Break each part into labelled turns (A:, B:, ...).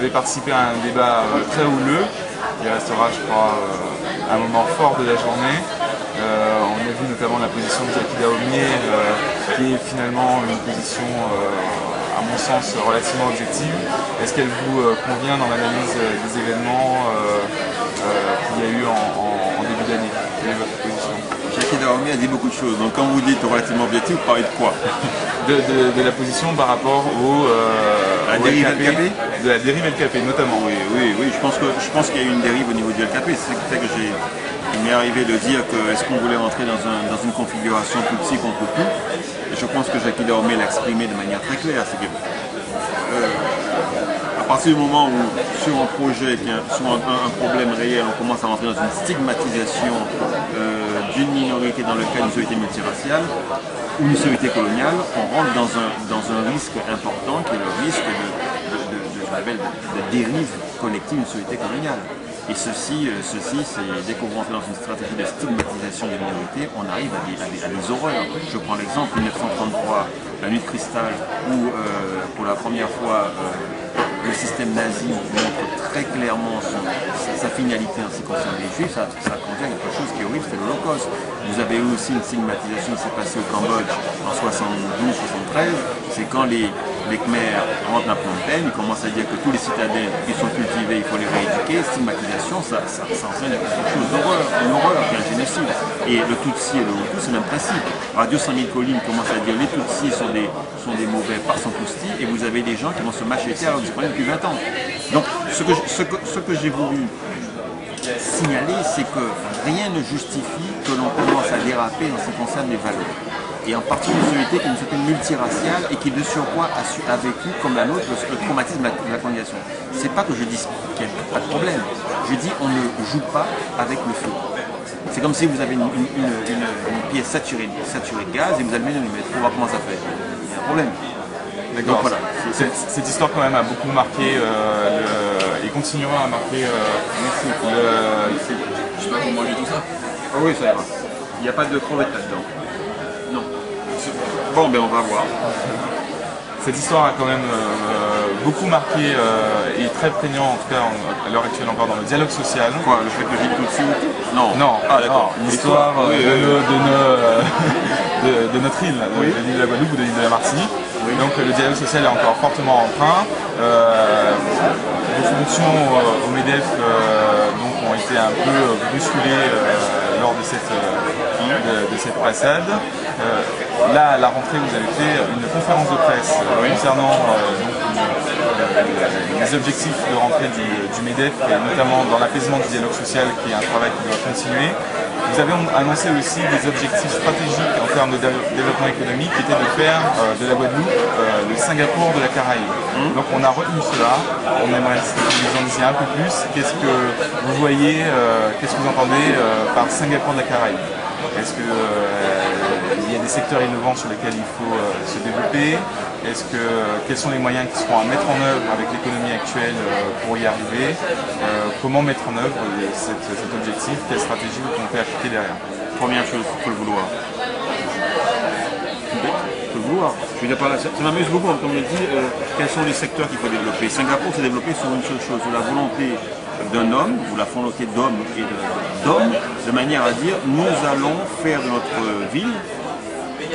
A: Vous avez participé à un débat très houleux, qui restera, je crois, un moment fort de la journée. On a vu notamment la position de Jacky Dahomey, qui est finalement une position, à mon sens, relativement objective. Est-ce qu'elle vous convient dans l'analyse des événements qu'il y a eu en début d'année? Quelle est votre position?
B: Jacky Dahomey a dit beaucoup de choses, donc quand vous dites relativement objectif, vous parlez de quoi?
A: de la position par rapport
B: la dérive LKP?
A: De la dérive LKP notamment.
B: Oui, je pense qu'il y a eu une dérive au niveau du LKP, c'est ce qui fait que il m'est arrivé de dire que est-ce qu'on voulait rentrer dans une configuration Tutsi contre tout, et je pense que Jacky Dahomey l'a exprimé de manière très claire, c'est que à partir du moment où sur un projet, sur un problème réel, on commence à rentrer dans une stigmatisation d'une minorité dans le cas d'une société multiraciale ou une société coloniale, on rentre dans un risque important qui est le risque de dérive collective d'une société coloniale. Et ceci c'est dès qu'on rentre dans une stratégie de stigmatisation des minorités, on arrive à des horreurs. Je prends l'exemple 1933, la nuit de cristal, où pour la première fois le système nazi montre très clairement sa finalité en ce qui concerne les juifs, ça contient quelque chose qui est horrible, c'est l'Holocauste. Vous avez eu aussi une stigmatisation qui s'est passée au Cambodge en 72-73, c'est quand les Khmers rentrent dans Phnom Penh, ils commencent à dire que tous les citadins qui sont cultivés, il faut les rééduquer. Stigmatisation, ça entraîne quelque chose d'horreur, une horreur, qui est un génocide. Et le Tutsi et le Hutu, c'est le même principe. Radio 100 000 collines commence à dire les Tutsis sont des mauvais par son Tutsi, et vous avez des gens qui vont se macheter alors que c'est pas depuis 20 ans. Donc ce que j'ai voulu signaler, c'est que rien ne justifie que l'on commence à déraper en ce qui concerne les valeurs. Et en particulier une société qui est une société multiraciale et qui de surcroît a vécu comme la nôtre le traumatisme de la colonisation. C'est pas que je dis qu'il n'y a pas de problème, je dis on ne joue pas avec le feu. C'est comme si vous avez une pièce saturée de gaz et vous allumez l'allumette pour voir comment ça fait. Il y a un problème.
A: D'accord. Voilà. Cette histoire quand même a beaucoup marqué et continuera à marquer.
B: Merci. Je sais pas comment manger tout ça. Ah oui, ça ira. Il n'y a pas de crevettes là-dedans. Non. Bon, ben on va voir.
A: Cette histoire a quand même beaucoup marqué et très prégnant, en tout cas à l'heure actuelle encore, dans le dialogue social.
B: Quoi, le fait que j'ai tout dessus? Non.
A: Non, ah, d'accord. L'histoire de notre île, de l'île de la Guadeloupe ou de l'île de la Martinique. Oui. Donc le dialogue social est encore fortement empreint. Vos fonctions au MEDEF donc, ont été un peu bousculées lors de cette passade. Là, à la rentrée, vous avez fait une conférence de presse concernant les objectifs de rentrée du MEDEF, et notamment dans l'apaisement du dialogue social, qui est un travail qui doit continuer. Vous avez annoncé aussi des objectifs stratégiques en termes de développement économique, qui étaient de faire de la Guadeloupe le Singapour de la Caraïbe. Donc on a retenu cela, on aimerait que vous en disiez un peu plus. Qu'est-ce que vous voyez, qu'est-ce que vous entendez par Singapour de la Caraïbe? Est-ce qu'il y a des secteurs innovants sur lesquels il faut se développer? Quels sont les moyens qui seront à mettre en œuvre avec l'économie actuelle pour y arriver? Comment mettre en œuvre cet objectif? Quelle stratégie vous comptez appliquer derrière?
B: Première chose, il faut le vouloir. Il faut le vouloir. Je veux dire par là, ça m'amuse beaucoup quand on me dit quels sont les secteurs qu'il faut développer. Singapour s'est développé sur une seule chose, sur la volonté d'un homme, ou la volonté d'homme et d'homme, de manière à dire nous allons faire de notre ville,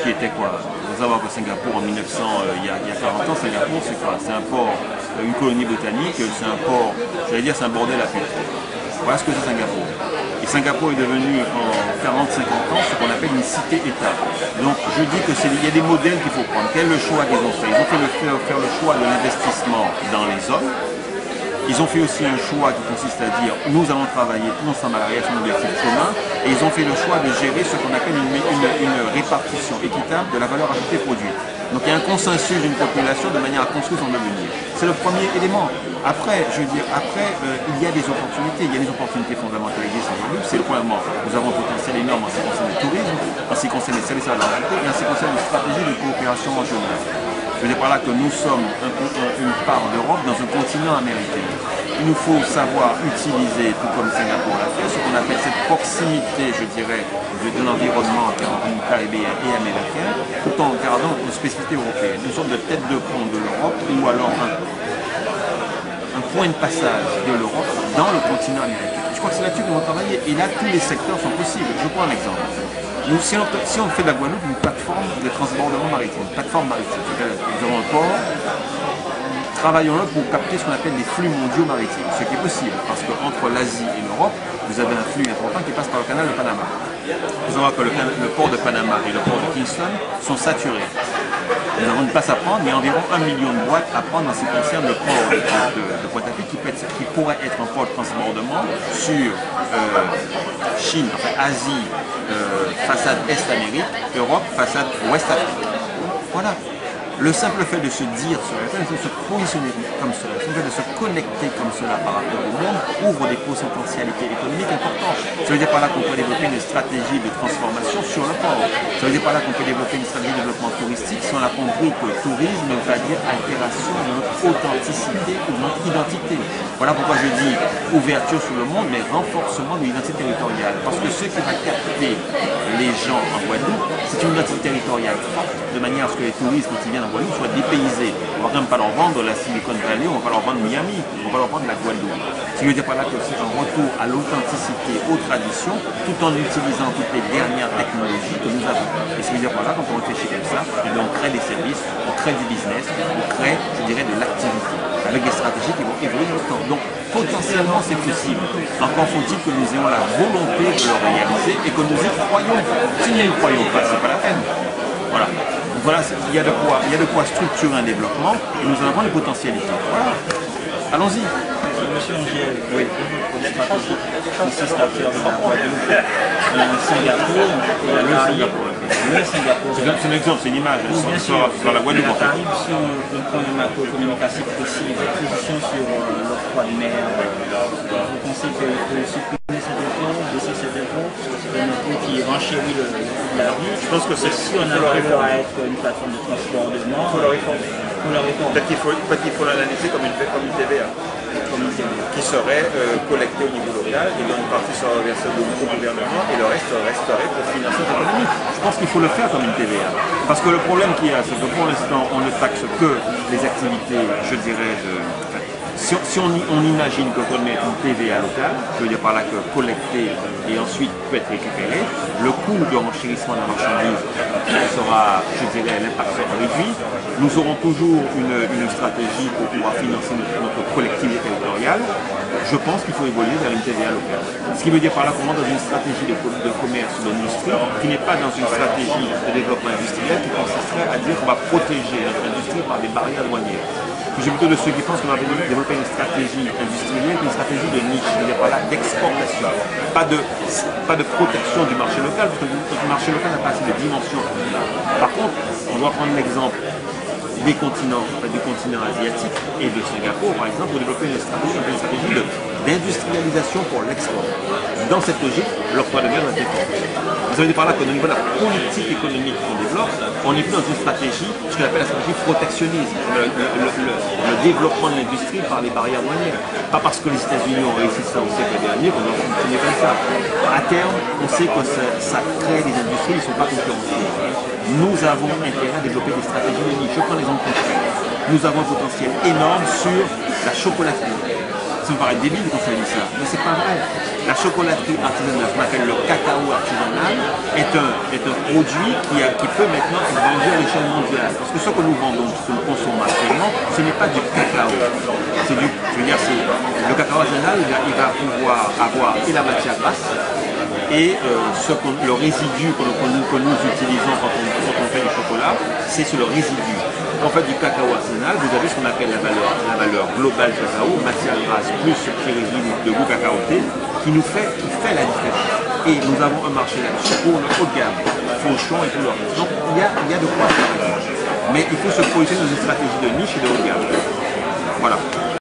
B: qui était quoi? Vous savez que Singapour en 1900, il y a 40 ans, Singapour c'est quoi? C'est un port, une colonie britannique, c'est un port, j'allais dire c'est un bordel à pute. Voilà ce que c'est Singapour. Et Singapour est devenu en 40-50 ans ce qu'on appelle une cité-État. Donc je dis qu'il y a des modèles qu'il faut prendre. Quel est le choix qu'ils ont fait? Ils ont fait faire le choix de l'investissement dans les hommes. Ils ont fait aussi un choix qui consiste à dire nous allons travailler tous ensemble à la réalisation d'objectifs communs, et ils ont fait le choix de gérer ce qu'on appelle une répartition équitable de la valeur ajoutée produite. Donc il y a un consensus d'une population de manière à construire son avenir. C'est le premier élément. Après, je veux dire, il y a des opportunités, fondamentales qui existent en Guadeloupe. C'est premièrement, nous avons un potentiel énorme en ce qui concerne le tourisme, en ce qui concerne les services à la santé et en ce qui concerne une stratégie de coopération régionale. Je veux dire par là que nous sommes une part d'Europe dans un continent américain. Il nous faut savoir utiliser, tout comme Singapour l'a fait, ce qu'on appelle cette proximité, je dirais, de l'environnement caribéen et américain, tout en gardant une spécificité européenne. Une sorte de tête de pont de l'Europe, ou alors un point de passage de l'Europe dans le continent américain. Je crois que c'est là-dessus qu'on va travailler. Et là, tous les secteurs sont possibles. Je prends un exemple. Nous, si on fait de la Guadeloupe une plateforme de transbordement maritime, nous avons un port, travaillons-le pour capter ce qu'on appelle les flux mondiaux maritimes, ce qui est possible, parce qu'entre l'Asie et l'Europe, vous avez un flux important qui passe par le canal de Panama. Vous savez que le port de Panama et le port de Kingston sont saturés. Nous avons une place à prendre, mais environ 1 million de boîtes à prendre en ce qui concerne le port de Pointe-à-Pitre, qui pourrait être un port de transbordement sur Chine, enfin Asie, façade Est-Amérique, Europe, façade Ouest-Afrique. Voilà. Le simple fait de se dire cela, le fait de se positionner comme cela, le fait de se connecter comme cela par rapport au monde ouvre des potentialités économiques importantes. Ça veut dire par là qu'on peut développer une stratégie de transformation sur le port. Ça veut dire par là qu'on peut développer une stratégie de développement touristique si on a compris que le tourisme veut dire altération de notre authenticité ou de notre identité. Voilà pourquoi je dis ouverture sur le monde, mais renforcement de l'identité territoriale. Parce que ce qui va capter les gens en Guadeloupe, c'est une identité territoriale forte, de manière à ce que les touristes, quand ils viennent en Guadeloupe, soient dépaysés. On ne va quand même pas leur vendre la Silicon Valley, on ne va pas leur vendre Miami, on va leur vendre la Guadeloupe. Ce qui veut dire par là que c'est un retour à l'authenticité, aux traditions, tout en utilisant toutes les dernières technologies que nous avons. Et ce qui veut dire par là, quand on réfléchit comme ça, on crée des services, on crée du business, on crée, je dirais, de l'activité, avec des stratégies qui vont évoluer dans le temps. Donc, potentiellement, c'est possible. Encore faut-il que nous ayons la volonté de le réaliser et que nous y croyons. Si nous n'y croyons pas, c'est pas la peine. Voilà. Donc voilà, il y a de quoi structurer un développement et nous en avons les potentialités. Voilà. Allons-y.
C: Monsieur Angèle, oui. La stratégie consiste à faire de la Guadeloupe Singapour et la Caraïbe. Le Singapour.
B: C'est un exemple, c'est une image.
C: Bien sûr,
B: sur la Guadeloupe.
C: La Caraïbe, si on prend le macroéconomique précis, la position sur l'octroi de mer, vous pensez qu'il faut supprimer cet impôt, baisser cet impôt, c'est un impôt qui renchérit la vie.
B: Je pense que c'est
C: si on arrive à être une plateforme de transbordement,
B: il faut le réformer. Peut-être qu'il faut l'analyser comme une TVA. Qui serait collectée au niveau local et dont une partie serait versée au gouvernement et le reste resterait pour financer l'économie. Je pense qu'il faut le faire comme une TVA. Parce que le problème qu'il y a, c'est que pour l'instant, on ne taxe que les activités, je dirais, si on imagine que qu'on met une TVA locale, je veux dire par là que collectée et ensuite peut être récupérée, le coût de renchérissement de la marchandise sera, je dirais, l'impact sera réduit. Nous aurons toujours une stratégie pour pouvoir financer notre collectivité territoriale. Je pense qu'il faut évoluer vers une TVA locale. Ce qui veut dire par là qu'on rentre dans une stratégie de commerce, d'industrie, qui n'est pas dans une stratégie de développement industriel qui consisterait à dire qu'on va protéger notre industrie par des barrières douanières. Je suis plutôt de ceux qui pensent qu'on va développer une stratégie industrielle, une stratégie de niche, je veux dire par là d'exportation, pas de protection du marché local, parce que le marché local n'a pas assez de dimension. Par contre, on doit prendre l'exemple des continents, du continent asiatique et de Singapour, par exemple, pour développer une stratégie d'industrialisation pour l'export. Dans cette logique, l'octroi de mer doit être fait. Ça veut dire par là qu'au niveau de la politique économique qu'on développe, on n'est plus dans une stratégie, ce qu'on appelle la stratégie protectionnisme, le développement de l'industrie par les barrières douanières. Pas parce que les États-Unis ont réussi ça au siècle dernier qu'on doit fonctionner comme ça. À terme, on sait que ça crée des industries qui ne sont pas concurrentielles. Nous avons intérêt à développer des stratégies de niche. Je prends l'exemple concret. Nous avons un potentiel énorme sur la chocolaterie. Ça me paraît débile quand on dit ça, mais c'est pas vrai. La chocolaterie artisanale, ce qu'on appelle le cacao artisanal, est un produit qui peut maintenant être vendu à l'échelle mondiale. Parce que ce que nous vendons, ce que nous consommons actuellement, ce n'est pas du cacao. C'est le cacao artisanal, il va pouvoir avoir et la matière basse, et le résidu que nous utilisons quand on fait du chocolat, c'est sur le résidu. Quand on fait du cacao artisanal, vous avez ce qu'on appelle la valeur globale du cacao, matière grasse plus ce petit résidu de goût cacaoté, qui fait la différence. Et nous avons un marché là-dessus pour le haut de gamme, Fauchon et tout le reste. Donc il y a de quoi faire. Mais il faut se positionner dans une stratégie de niche et de haut de gamme. Voilà.